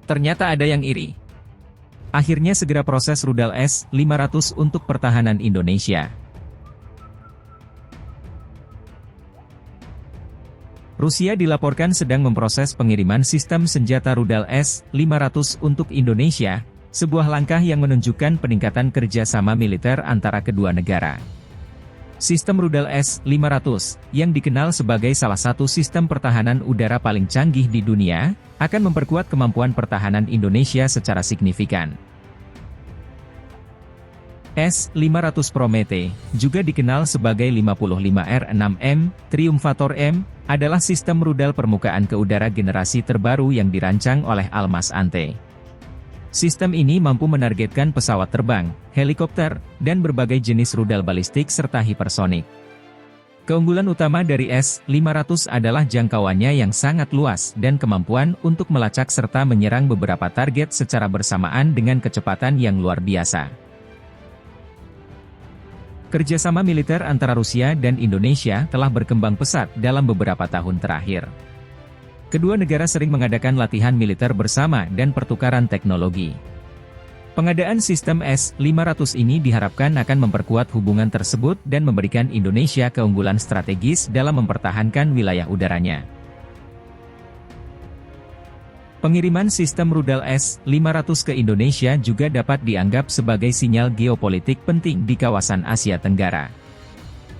Ternyata ada yang iri. Akhirnya segera proses rudal S-500 untuk pertahanan Indonesia. Rusia dilaporkan sedang memproses pengiriman sistem senjata rudal S-500 untuk Indonesia, sebuah langkah yang menunjukkan peningkatan kerjasama militer antara kedua negara. Sistem rudal S-500, yang dikenal sebagai salah satu sistem pertahanan udara paling canggih di dunia, akan memperkuat kemampuan pertahanan Indonesia secara signifikan. S-500 Prometei, juga dikenal sebagai 55R6M, Triumphator M, adalah sistem rudal permukaan ke udara generasi terbaru yang dirancang oleh Almas Ante. Sistem ini mampu menargetkan pesawat terbang, helikopter, dan berbagai jenis rudal balistik serta hipersonik. Keunggulan utama dari S-500 adalah jangkauannya yang sangat luas dan kemampuan untuk melacak serta menyerang beberapa target secara bersamaan dengan kecepatan yang luar biasa. Kerjasama militer antara Rusia dan Indonesia telah berkembang pesat dalam beberapa tahun terakhir. Kedua negara sering mengadakan latihan militer bersama dan pertukaran teknologi. Pengadaan sistem S-500 ini diharapkan akan memperkuat hubungan tersebut dan memberikan Indonesia keunggulan strategis dalam mempertahankan wilayah udaranya. Pengiriman sistem rudal S-500 ke Indonesia juga dapat dianggap sebagai sinyal geopolitik penting di kawasan Asia Tenggara.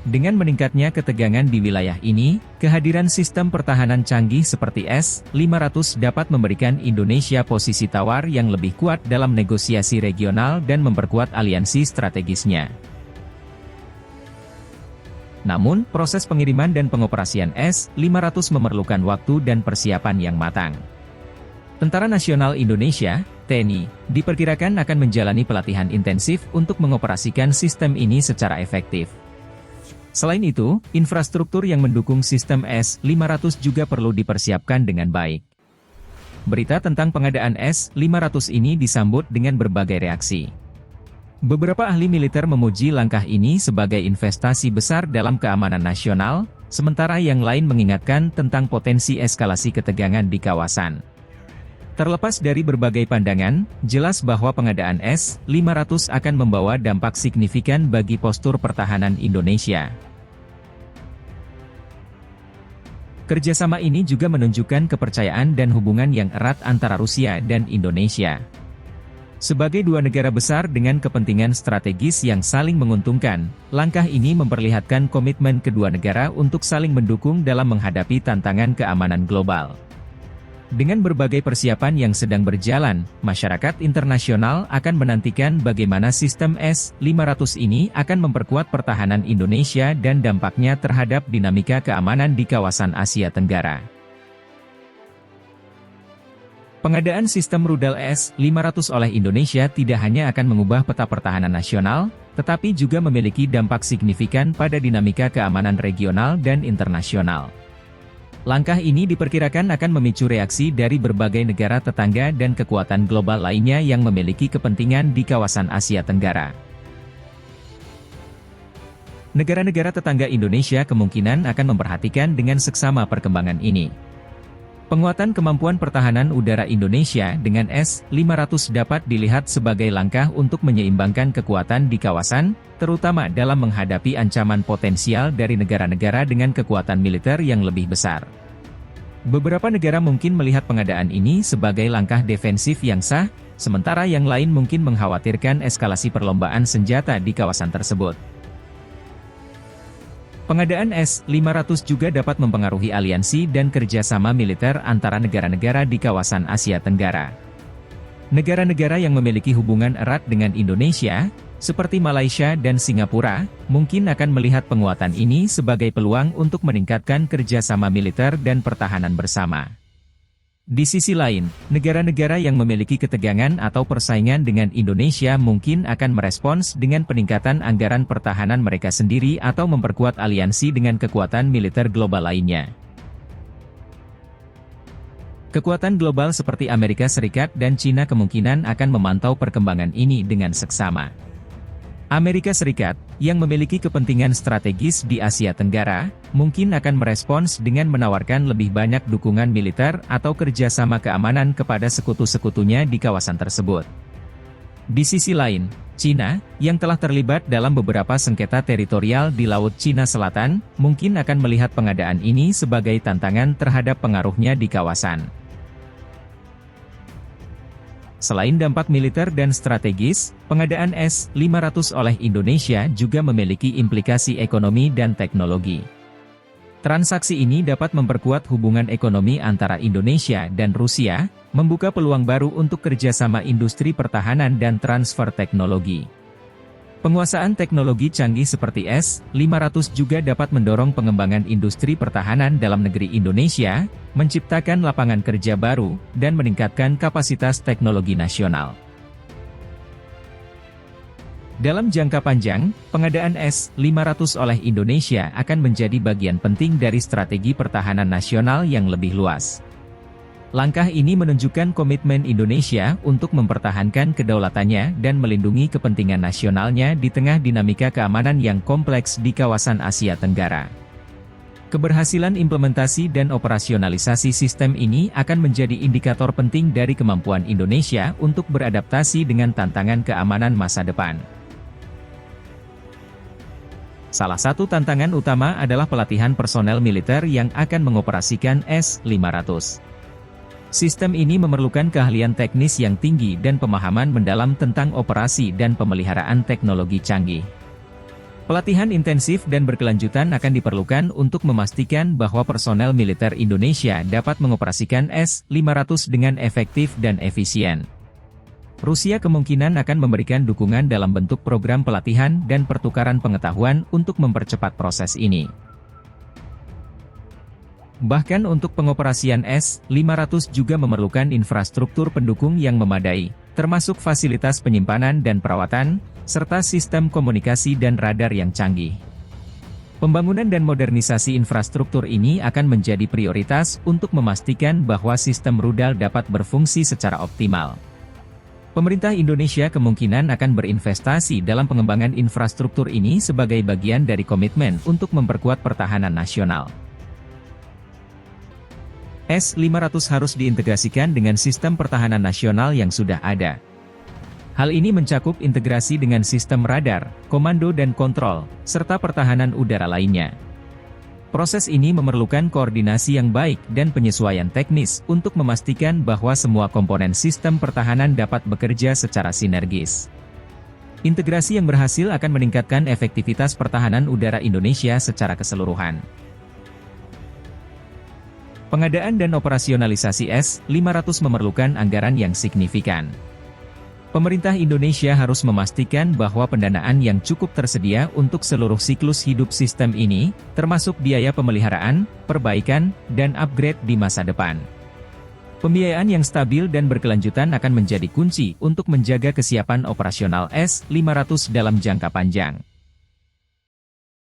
Dengan meningkatnya ketegangan di wilayah ini, kehadiran sistem pertahanan canggih seperti S-500 dapat memberikan Indonesia posisi tawar yang lebih kuat dalam negosiasi regional dan memperkuat aliansi strategisnya. Namun, proses pengiriman dan pengoperasian S-500 memerlukan waktu dan persiapan yang matang. Tentara Nasional Indonesia, TNI, diperkirakan akan menjalani pelatihan intensif untuk mengoperasikan sistem ini secara efektif. Selain itu, infrastruktur yang mendukung sistem S-500 juga perlu dipersiapkan dengan baik. Berita tentang pengadaan S-500 ini disambut dengan berbagai reaksi. Beberapa ahli militer memuji langkah ini sebagai investasi besar dalam keamanan nasional, sementara yang lain mengingatkan tentang potensi eskalasi ketegangan di kawasan. Terlepas dari berbagai pandangan, jelas bahwa pengadaan S-500 akan membawa dampak signifikan bagi postur pertahanan Indonesia. Kerjasama ini juga menunjukkan kepercayaan dan hubungan yang erat antara Rusia dan Indonesia. Sebagai dua negara besar dengan kepentingan strategis yang saling menguntungkan, langkah ini memperlihatkan komitmen kedua negara untuk saling mendukung dalam menghadapi tantangan keamanan global. Dengan berbagai persiapan yang sedang berjalan, masyarakat internasional akan menantikan bagaimana sistem S-500 ini akan memperkuat pertahanan Indonesia dan dampaknya terhadap dinamika keamanan di kawasan Asia Tenggara. Pengadaan sistem rudal S-500 oleh Indonesia tidak hanya akan mengubah peta pertahanan nasional, tetapi juga memiliki dampak signifikan pada dinamika keamanan regional dan internasional. Langkah ini diperkirakan akan memicu reaksi dari berbagai negara tetangga dan kekuatan global lainnya yang memiliki kepentingan di kawasan Asia Tenggara. Negara-negara tetangga Indonesia kemungkinan akan memperhatikan dengan seksama perkembangan ini. Penguatan kemampuan pertahanan udara Indonesia dengan S-500 dapat dilihat sebagai langkah untuk menyeimbangkan kekuatan di kawasan, terutama dalam menghadapi ancaman potensial dari negara-negara dengan kekuatan militer yang lebih besar. Beberapa negara mungkin melihat pengadaan ini sebagai langkah defensif yang sah, sementara yang lain mungkin mengkhawatirkan eskalasi perlombaan senjata di kawasan tersebut. Pengadaan S-500 juga dapat mempengaruhi aliansi dan kerjasama militer antara negara-negara di kawasan Asia Tenggara. Negara-negara yang memiliki hubungan erat dengan Indonesia, seperti Malaysia dan Singapura, mungkin akan melihat penguatan ini sebagai peluang untuk meningkatkan kerjasama militer dan pertahanan bersama. Di sisi lain, negara-negara yang memiliki ketegangan atau persaingan dengan Indonesia mungkin akan merespons dengan peningkatan anggaran pertahanan mereka sendiri atau memperkuat aliansi dengan kekuatan militer global lainnya. Kekuatan global seperti Amerika Serikat dan China kemungkinan akan memantau perkembangan ini dengan seksama. Amerika Serikat, yang memiliki kepentingan strategis di Asia Tenggara, mungkin akan merespons dengan menawarkan lebih banyak dukungan militer atau kerjasama keamanan kepada sekutu-sekutunya di kawasan tersebut. Di sisi lain, China, yang telah terlibat dalam beberapa sengketa teritorial di Laut Cina Selatan, mungkin akan melihat pengadaan ini sebagai tantangan terhadap pengaruhnya di kawasan. Selain dampak militer dan strategis, pengadaan S-500 oleh Indonesia juga memiliki implikasi ekonomi dan teknologi. Transaksi ini dapat memperkuat hubungan ekonomi antara Indonesia dan Rusia, membuka peluang baru untuk kerjasama industri pertahanan dan transfer teknologi. Penguasaan teknologi canggih seperti S-500 juga dapat mendorong pengembangan industri pertahanan dalam negeri Indonesia, menciptakan lapangan kerja baru, dan meningkatkan kapasitas teknologi nasional. Dalam jangka panjang, pengadaan S-500 oleh Indonesia akan menjadi bagian penting dari strategi pertahanan nasional yang lebih luas. Langkah ini menunjukkan komitmen Indonesia untuk mempertahankan kedaulatannya dan melindungi kepentingan nasionalnya di tengah dinamika keamanan yang kompleks di kawasan Asia Tenggara. Keberhasilan implementasi dan operasionalisasi sistem ini akan menjadi indikator penting dari kemampuan Indonesia untuk beradaptasi dengan tantangan keamanan masa depan. Salah satu tantangan utama adalah pelatihan personel militer yang akan mengoperasikan S-500. Sistem ini memerlukan keahlian teknis yang tinggi dan pemahaman mendalam tentang operasi dan pemeliharaan teknologi canggih. Pelatihan intensif dan berkelanjutan akan diperlukan untuk memastikan bahwa personel militer Indonesia dapat mengoperasikan S-500 dengan efektif dan efisien. Rusia kemungkinan akan memberikan dukungan dalam bentuk program pelatihan dan pertukaran pengetahuan untuk mempercepat proses ini. Bahkan untuk pengoperasian S-500 juga memerlukan infrastruktur pendukung yang memadai, termasuk fasilitas penyimpanan dan perawatan, serta sistem komunikasi dan radar yang canggih. Pembangunan dan modernisasi infrastruktur ini akan menjadi prioritas untuk memastikan bahwa sistem rudal dapat berfungsi secara optimal. Pemerintah Indonesia kemungkinan akan berinvestasi dalam pengembangan infrastruktur ini sebagai bagian dari komitmen untuk memperkuat pertahanan nasional. S-500 harus diintegrasikan dengan sistem pertahanan nasional yang sudah ada. Hal ini mencakup integrasi dengan sistem radar, komando dan kontrol, serta pertahanan udara lainnya. Proses ini memerlukan koordinasi yang baik dan penyesuaian teknis untuk memastikan bahwa semua komponen sistem pertahanan dapat bekerja secara sinergis. Integrasi yang berhasil akan meningkatkan efektivitas pertahanan udara Indonesia secara keseluruhan. Pengadaan dan operasionalisasi S-500 memerlukan anggaran yang signifikan. Pemerintah Indonesia harus memastikan bahwa pendanaan yang cukup tersedia untuk seluruh siklus hidup sistem ini, termasuk biaya pemeliharaan, perbaikan, dan upgrade di masa depan. Pembiayaan yang stabil dan berkelanjutan akan menjadi kunci untuk menjaga kesiapan operasional S-500 dalam jangka panjang.